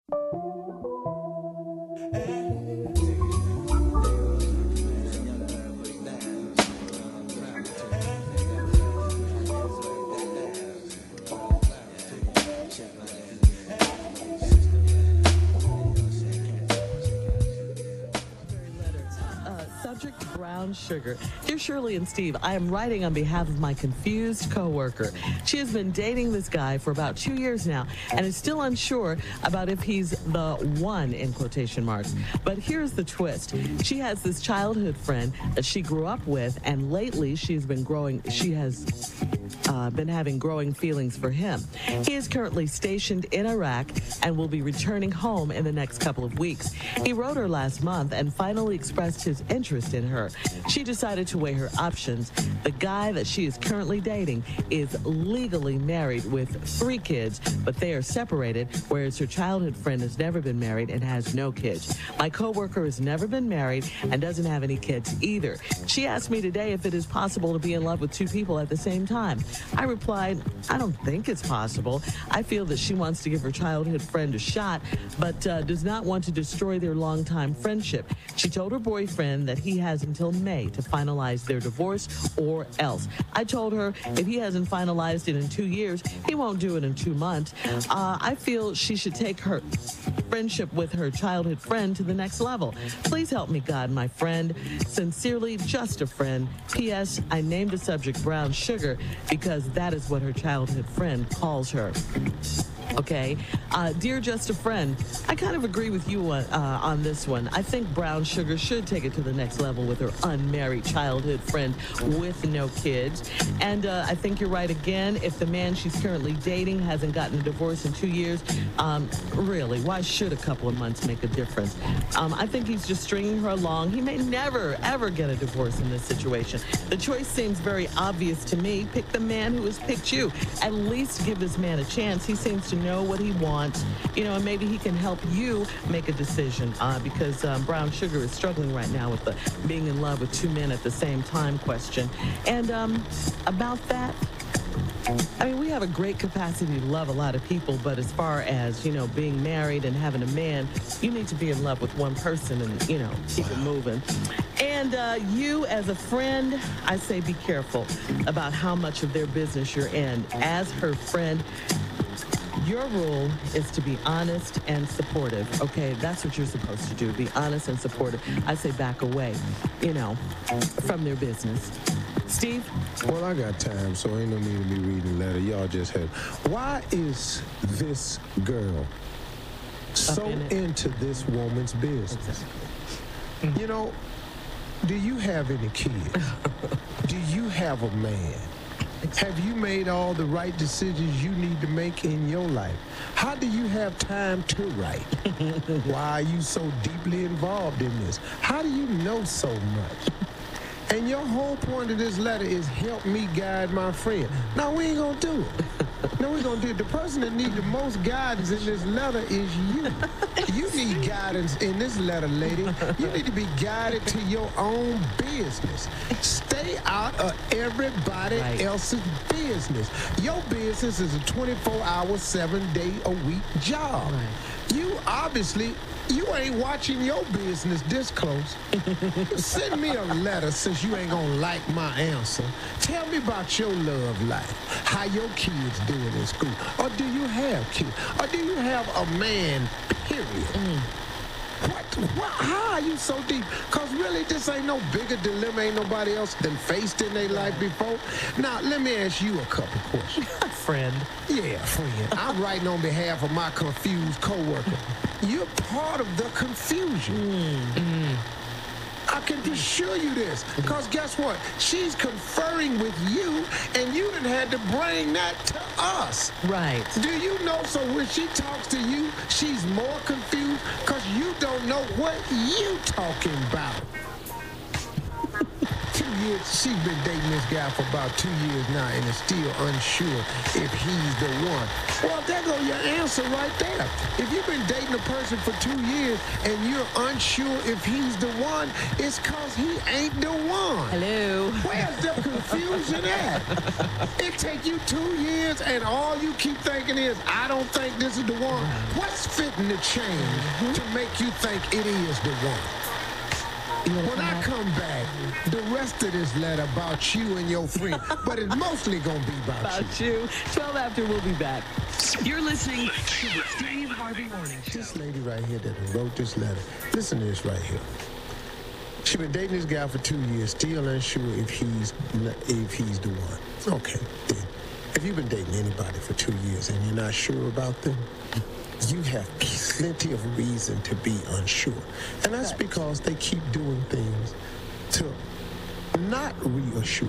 Subject brown sugar. Dear Shirley and Steve, I am writing on behalf of my confused coworker. She has been dating this guy for about 2 years now and is still unsure about if he's the one in quotation marks. But here's the twist. She has this childhood friend that she grew up with, and lately she has been having growing feelings for him. He is currently stationed in Iraq and will be returning home in the next couple of weeks. He wrote her last month and finally expressed his interest in her. She decided to weigh her options. The guy that she is currently dating is legally married with 3 kids, but they are separated, whereas her childhood friend has never been married and has no kids. My coworker has never been married and doesn't have any kids either. She asked me today if it is possible to be in love with 2 people at the same time. I replied, I don't think it's possible. I feel that she wants to give her childhood friend a shot, but does not want to destroy their longtime friendship. She told her boyfriend that he has until May to finalize their divorce or else. I told her if he hasn't finalized it in 2 years, he won't do it in 2 months. I feel she should take her friendship with her childhood friend to the next level. Please help me, God, my friend. Sincerely, just a friend. P.S. I named the subject brown sugar because that is what her childhood friend calls her. Okay. Dear Just a Friend, I kind of agree with you on this one. I think brown sugar should take it to the next level with her unmarried childhood friend with no kids. And I think you're right again. If the man she's currently dating hasn't gotten a divorce in 2 years, really, why should a couple of months make a difference? I think he's just stringing her along. He may never, ever get a divorce in this situation. The choice seems very obvious to me. Pick the man who has picked you. At least give this man a chance. He seems to know what he wants, and maybe he can help you make a decision because brown sugar is struggling right now with the being in love with 2 men at the same time question. And about that, I mean, we have a great capacity to love a lot of people, but as far as, being married and having a man, you need to be in love with one person and, keep it moving. And you, as a friend, I say be careful about how much of their business you're in. As her friend, your rule is to be honest and supportive, okay? That's what you're supposed to do, be honest and supportive. I say back away, from their business. Steve? Well, I got time, so ain't no need to be reading the letter. Y'all just have. Why is this girl so into this woman's business? Exactly. Do you have any kids? Do you have a man? Have you made all the right decisions you need to make in your life? How do you have time to write? Why are you so deeply involved in this? How do you know so much? And your whole point of this letter is help me guide my friend. No, we ain't gonna do it. No, we're gonna do it. The person that needs the most guidance in this letter is you. You need guidance in this letter, lady. You need to be guided to your own business. Stay out of everybody else's business. Your business is a 24-hour, 7-day-a-week job. You obviously, you ain't watching your business this close. Send me a letter since you ain't gonna like my answer. Tell me about your love life, how your kids doing in school, or do you have kids, or do you have a man, period? How are you so deep? Because really, this ain't no bigger dilemma, ain't nobody else than faced in their life before. Now, let me ask you a couple questions. Friend. Yeah, friend. I'm writing on behalf of my confused coworker. You're part of the confusion. I can assure you this, because guess what? She's conferring with you, and you done had to bring that to us. Right. Do you know, so when she talks to you, she's more confused because you don't know what you talking about. 2 years, she's been dating this guy for about 2 years now and is still unsure if he's the one. Well, there go your answer right there. If you've been dating a person for 2 years and you're unsure if he's the one, it's because he ain't the one. Hello. Where's the confusion at? It take you 2 years and all you keep thinking is, I don't think this is the one. What's fitting to change to make you think it is the one? When I come back, the rest of this letter about you and your friend, but it's mostly going to be about you. 12 after, we'll be back. You're listening to the Steve Harvey Morning Show. This lady right here that wrote this letter, listen to this right here. She been dating this guy for 2 years, still unsure if he's the one. Okay, then. If you've been dating anybody for 2 years and you're not sure about them, you have plenty of reason to be unsure. And that's because they keep doing things to not reassure.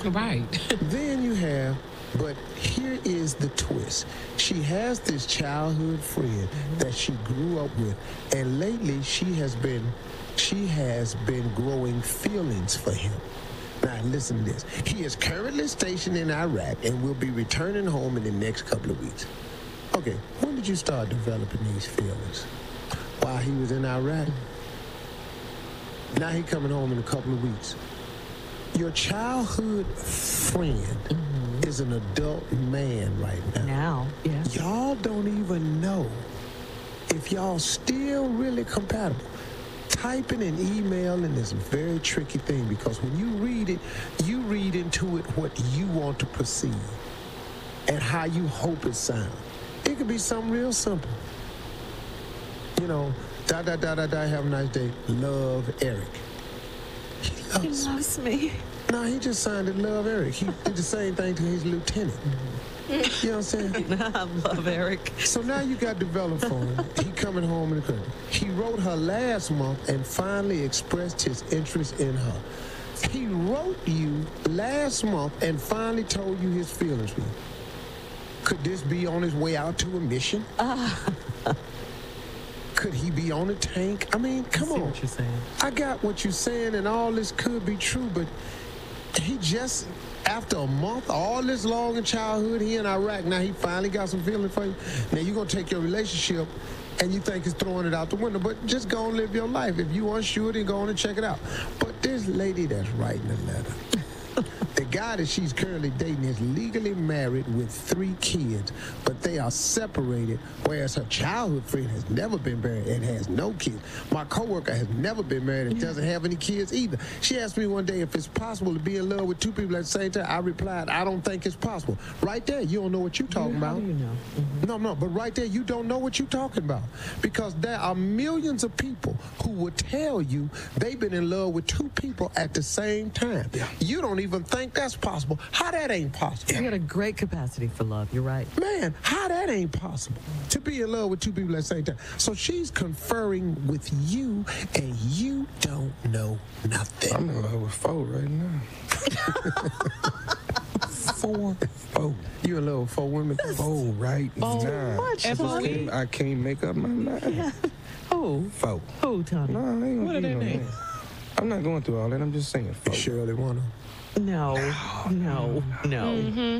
Right. Then you have, but here is the twist. She has this childhood friend that she grew up with, and lately she has been growing feelings for him. Now, listen to this. He is currently stationed in Iraq and will be returning home in the next couple of weeks. Okay, when did you start developing these feelings? While he was in Iraq? Now he coming home in a couple of weeks. Your childhood friend is an adult man right now. Now, yeah. Y'all don't even know if y'all still really compatible. Typing and emailing is a very tricky thing because when you read it, you read into it what you want to perceive and how you hope it sounds. It could be something real simple. You know, have a nice day. Love, Eric. He loves me. No, he just signed it, Love, Eric. He did the same thing to his lieutenant. You know what I'm saying? I love Eric. So now you got developed for him. He coming home in the country. He wrote her last month and finally expressed his interest in her. He wrote you last month and finally told you his feelings for you. Could this be on his way out to a mission? Could he be on a tank? I mean, come on. What you're saying. I got what you're saying, and all this could be true, but he just, after a month, all this long in childhood, he in Iraq, now he finally got some feeling for you. Now you're going to take your relationship and you think it's throwing it out the window, but just go and live your life. If you unsure, then go on and check it out. But this lady that's writing the letter, the guy that she's currently dating is legally married with 3 kids, but they are separated, whereas her childhood friend has never been married and has no kids. My coworker has never been married and doesn't have any kids either. She asked me one day if it's possible to be in love with 2 people at the same time. I replied, I don't think it's possible. Right there, you don't know what you're talking about. How do you know? No, but right there, you don't know what you're talking about. Because there are millions of people who will tell you they've been in love with 2 people at the same time. Yeah. You don't even think that's possible. How that ain't possible? You got a great capacity for love. You're right. Man, how that ain't possible? To be in love with 2 people at the same time. So she's conferring with you, and you don't know nothing. I'm in love with 4 right now. 4. You in love with 4 women? 4 right now. Much, I can't make up my mind. Yeah. Who? 4. Who, Tony? No, I ain't gonna What are be their no names? man. I'm not going through all that. I'm just saying 4. You surely want to. No.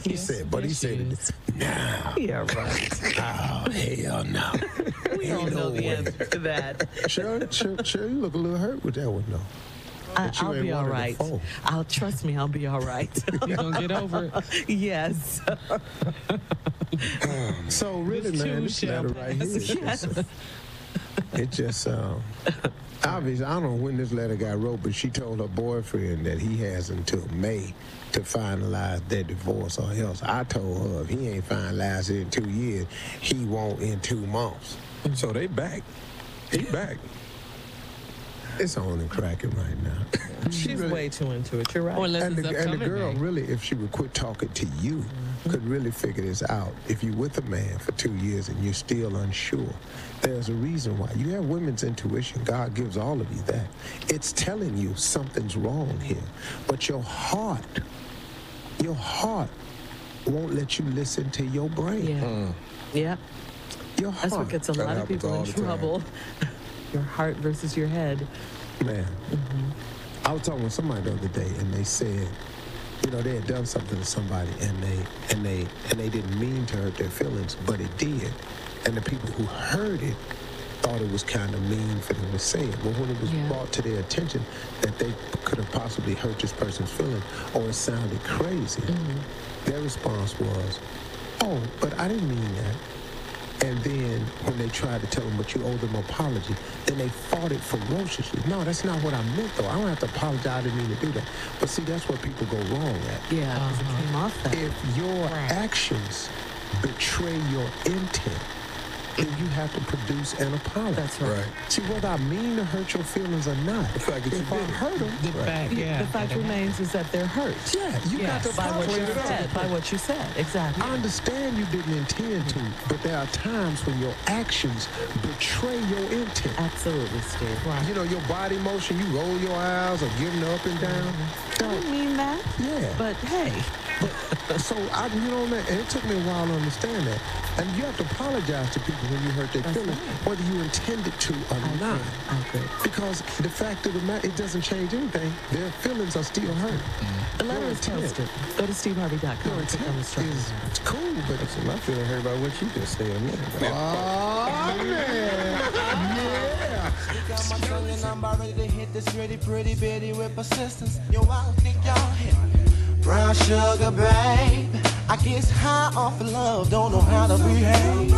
He said, but he said it. No. Yeah, right. Oh, hell no. We all know the answer to that. Sure, you look a little hurt with that one, though. I'll ain't be all one of the right. 4. Trust me, I'll be all right. You gonna get over it? Yes. So really, This man, too this letter shall right here, it just obviously, I don't know when this letter got wrote, but she told her boyfriend that he has until May to finalize their divorce or else. I told her if he ain't finalized it in 2 years, he won't in 2 months. So they back. He back. It's on and cracking right now. She's way too into it. You're right. Or unless And it's the upcoming. girl, May. really, if she would quit talking to you, could really figure this out. If you're with a man for 2 years and you're still unsure, there's a reason why. You have women's intuition. God gives all of you that. It's telling you something's wrong here. But your heart won't let you listen to your brain. Yeah. Yep. Your heart. That's what gets a That lot of happens people all in the time. trouble. Your heart versus your head. Man. I was talking with somebody the other day, and they said, they had done something to somebody, and they didn't mean to hurt their feelings, but it did. And the people who heard it thought it was kind of mean for them to say it. But when it was brought to their attention that they could have possibly hurt this person's feelings, or it sounded crazy, their response was, "Oh, but I didn't mean that." And then when they tried to tell them, "But you owe them an apology," then they fought it ferociously. "No, that's not what I meant, though. I don't have to apologize. I didn't mean to do that." But see, that's where people go wrong at. Yeah, because it came off that. If your actions betray your intent, then you have to produce an apology. That's right. See, whether I mean to hurt your feelings or not, The fact that you if I did it. hurt them, The fact remains is that they're hurt. yeah, you got to By what you apologize. said. By what you said. Exactly. I understand you didn't intend to, but there are times when your actions betray your intent. Absolutely, Steve. Your body motion, you roll your eyes or give them up and down. I didn't mean that. Yeah. But hey. So, and it took me a while to understand that. And you have to apologize to people when you hurt their feelings, whether you intended to or not. I agree. Because the fact of the matter, it doesn't change anything. Their feelings are still hurt. The letter is posted. Go to steveharvey.com. Your Click on the intent story. is cool, but So my feeling hurt about what you just said a minute ago. oh man, yeah. Got my tongue and I'm about ready to hit this pretty bitty with persistence. Yo, I don't think y'all hit brown sugar, babe. I guess high off of love, don't know how to behave.